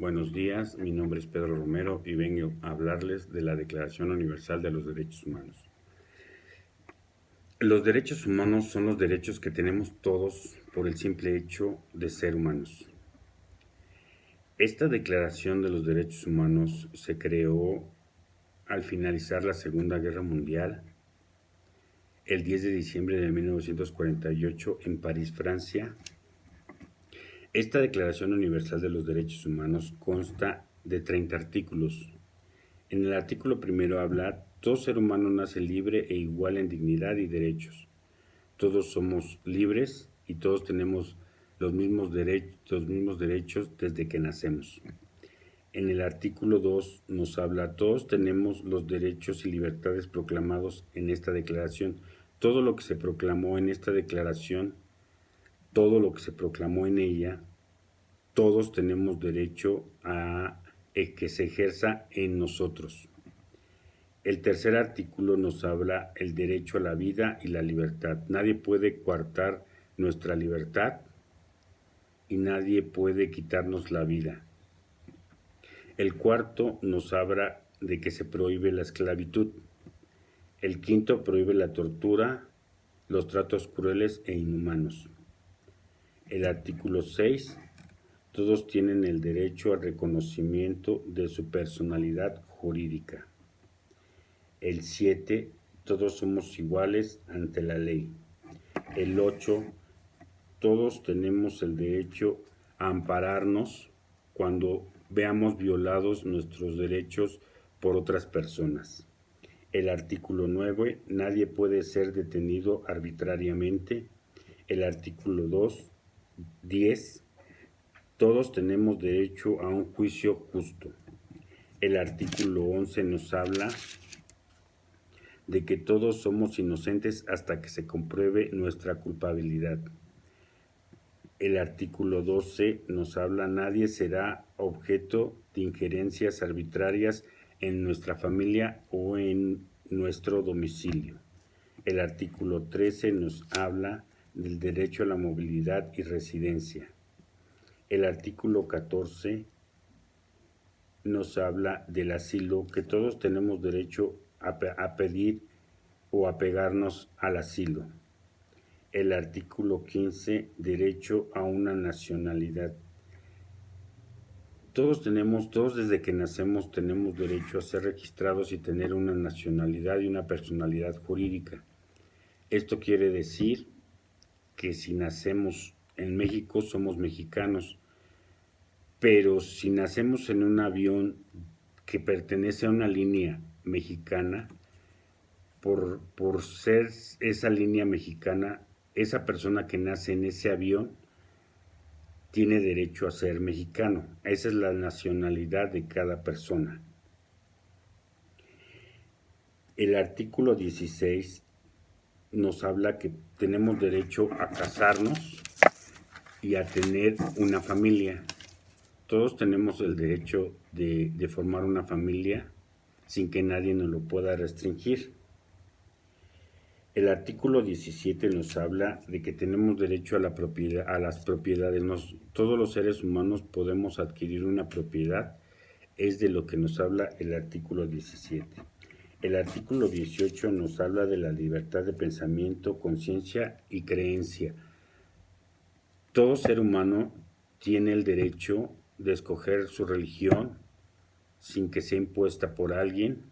Buenos días, mi nombre es Pedro Romero y vengo a hablarles de la Declaración Universal de los Derechos Humanos. Los derechos humanos son los derechos que tenemos todos por el simple hecho de ser humanos. Esta Declaración de los Derechos Humanos se creó al finalizar la Segunda Guerra Mundial, el 10 de diciembre de 1948 en París, Francia. Esta Declaración Universal de los Derechos Humanos consta de 30 artículos. En el artículo primero habla: todo ser humano nace libre e igual en dignidad y derechos. Todos somos libres y todos tenemos los mismos derechos desde que nacemos. En el artículo 2 nos habla: todos tenemos los derechos y libertades proclamados en esta declaración. Todo lo que se proclamó en esta declaración, todo lo que se proclamó en ella, todos tenemos derecho a que se ejerza en nosotros. El tercer artículo nos habla el derecho a la vida y la libertad. Nadie puede coartar nuestra libertad y nadie puede quitarnos la vida. El cuarto nos habla de que se prohíbe la esclavitud. El quinto prohíbe la tortura, los tratos crueles e inhumanos. El artículo 6, todos tienen el derecho al reconocimiento de su personalidad jurídica. El 7, todos somos iguales ante la ley. El 8, todos tenemos el derecho a ampararnos cuando veamos violados nuestros derechos por otras personas. El artículo 9, nadie puede ser detenido arbitrariamente. El artículo 10, todos tenemos derecho a un juicio justo. El artículo 11 nos habla de que todos somos inocentes hasta que se compruebe nuestra culpabilidad. El artículo 12 nos habla: nadie será objeto de injerencias arbitrarias en nuestra familia o en nuestro domicilio. El artículo 13 nos habla del derecho a la movilidad y residencia. El artículo 14 nos habla del asilo, que todos tenemos derecho a pedir o apegarnos al asilo. El artículo 15, derecho a una nacionalidad. Todos desde que nacemos tenemos derecho a ser registrados y tener una nacionalidad y una personalidad jurídica. Esto quiere decir que si nacemos en México somos mexicanos, pero si nacemos en un avión que pertenece a una línea mexicana, por ser esa línea mexicana, esa persona que nace en ese avión tiene derecho a ser mexicano. Esa es la nacionalidad de cada persona. El artículo 16 nos habla que tenemos derecho a casarnos y a tener una familia. Todos tenemos el derecho de formar una familia sin que nadie nos lo pueda restringir. El artículo 17 nos habla de que tenemos derecho a la propiedad, a las propiedades. Todos los seres humanos podemos adquirir una propiedad. Es de lo que nos habla el artículo 17. El artículo 18 nos habla de la libertad de pensamiento, conciencia y creencia. Todo ser humano tiene el derecho de escoger su religión sin que sea impuesta por alguien,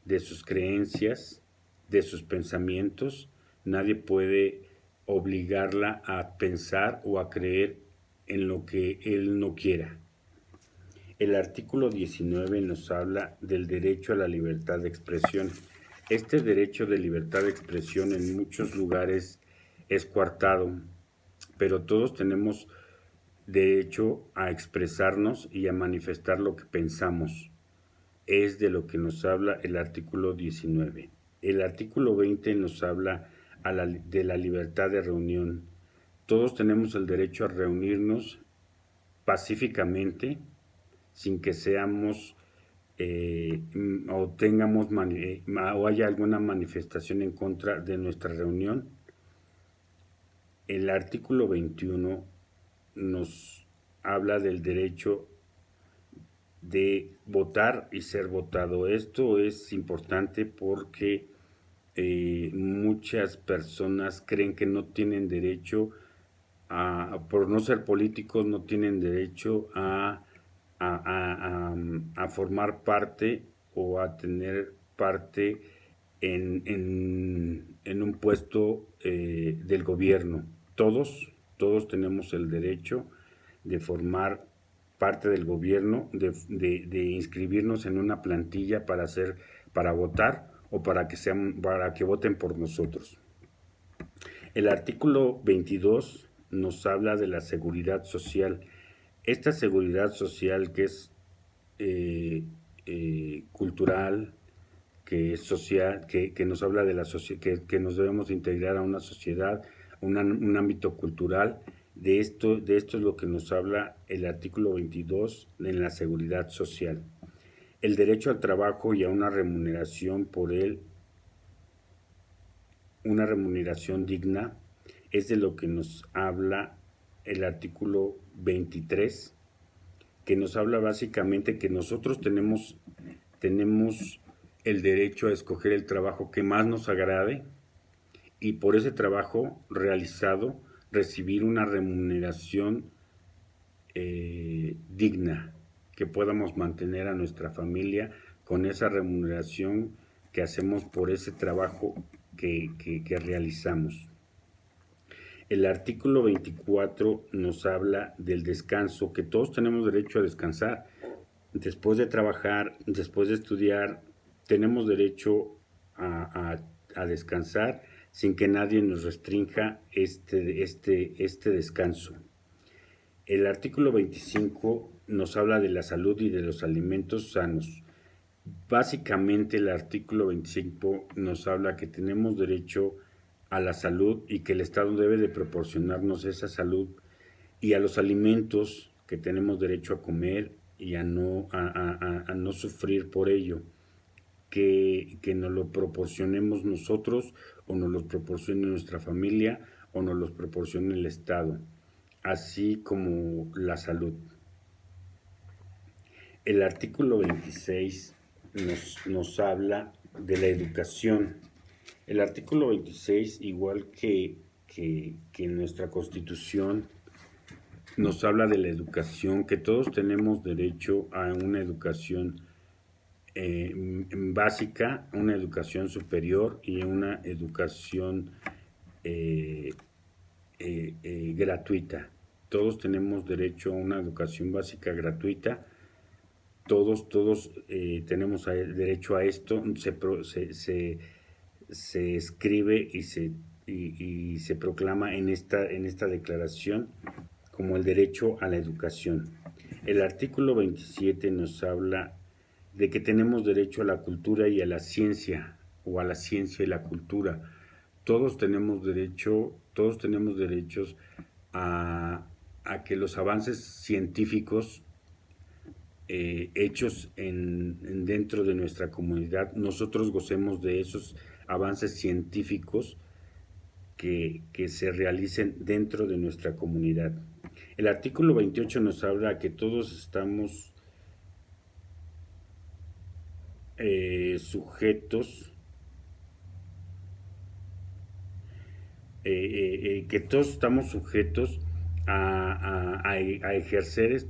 de sus creencias, de sus pensamientos. Nadie puede obligarla a pensar o a creer en lo que él no quiera. El artículo 19 nos habla del derecho a la libertad de expresión. Este derecho de libertad de expresión en muchos lugares es coartado, pero todos tenemos derecho a expresarnos y a manifestar lo que pensamos. Es de lo que nos habla el artículo 19. El artículo 20 nos habla de la libertad de reunión. Todos tenemos el derecho a reunirnos pacíficamente, sin que seamos o haya alguna manifestación en contra de nuestra reunión. El artículo 21 nos habla del derecho de votar y ser votado. Esto es importante porque muchas personas creen que no tienen derecho por no ser políticos, no tienen derecho a formar parte o a tener parte en un puesto del gobierno. Todos tenemos el derecho de formar parte del gobierno, de inscribirnos en una plantilla para votar o para que voten por nosotros. El artículo 22 nos habla de la seguridad social. Esta seguridad social que es cultural, que es social, que nos habla de la que nos debemos integrar a una sociedad, un ámbito cultural. De esto es lo que nos habla el artículo 22 en la seguridad social. El derecho al trabajo y a una remuneración por él, una remuneración digna, es de lo que nos habla el artículo 23, que nos habla básicamente que nosotros tenemos el derecho a escoger el trabajo que más nos agrade y por ese trabajo realizado recibir una remuneración digna, que podamos mantener a nuestra familia con esa remuneración que hacemos por ese trabajo que realizamos. El artículo 24 nos habla del descanso, que todos tenemos derecho a descansar. Después de trabajar, después de estudiar, tenemos derecho a descansar sin que nadie nos restrinja este descanso. El artículo 25 nos habla de la salud y de los alimentos sanos. Básicamente el artículo 25 nos habla que tenemos derecho a la salud y que el Estado debe de proporcionarnos esa salud y a los alimentos que tenemos derecho a comer y a no sufrir por ello, que nos lo proporcionemos nosotros o nos los proporcione nuestra familia o nos los proporcione el Estado, así como la salud. El artículo 26 nos habla de la educación. El artículo 26, igual que en nuestra Constitución, nos habla de la educación, que todos tenemos derecho a una educación básica, una educación superior y una educación gratuita. Todos tenemos derecho a una educación básica gratuita. Todos tenemos derecho a esto. Se escribe y se proclama en esta declaración como el derecho a la educación. El artículo 27 nos habla de que tenemos derecho a la cultura y a la ciencia, o a la ciencia y la cultura. Todos tenemos derechos a que los avances científicos hechos dentro de nuestra comunidad, nosotros gocemos de esos avances científicos que se realicen dentro de nuestra comunidad. El artículo 28 nos habla que todos estamos sujetos, que todos estamos sujetos a ejercer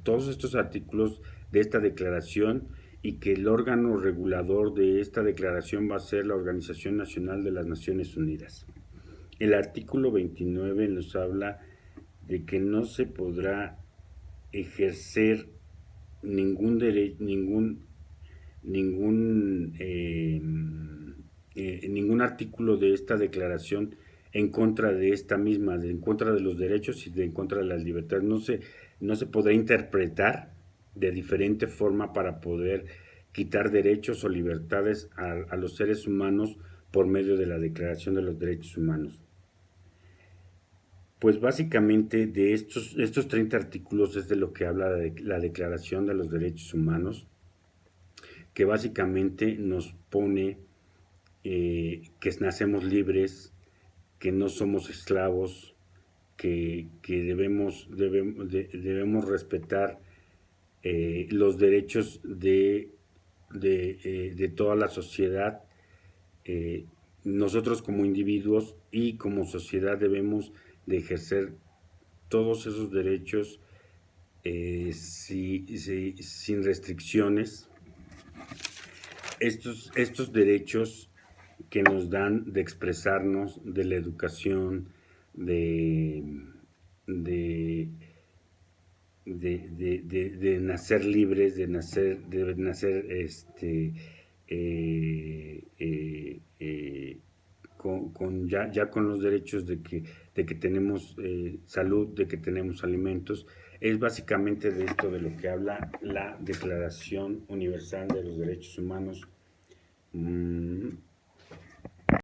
todos estos artículos de esta declaración y que el órgano regulador de esta declaración va a ser la Organización Nacional de las Naciones Unidas. El artículo 29 nos habla de que no se podrá ejercer ningún artículo de esta declaración en contra de esta misma, en contra de los derechos y en contra de las libertades. No se podrá interpretar de diferente forma para poder quitar derechos o libertades a los seres humanos por medio de la Declaración de los Derechos Humanos. Pues básicamente de estos 30 artículos es de lo que habla la Declaración de los Derechos Humanos, que básicamente nos pone que nacemos libres, que no somos esclavos, que debemos respetar los derechos de toda la sociedad. Nosotros como individuos y como sociedad debemos de ejercer todos esos derechos sin restricciones. Estos derechos que nos dan de expresarnos, de la educación, de, de, de nacer libres, de nacer ya con los derechos de que tenemos salud, de que tenemos alimentos. Es básicamente de esto de lo que habla la Declaración Universal de los Derechos Humanos.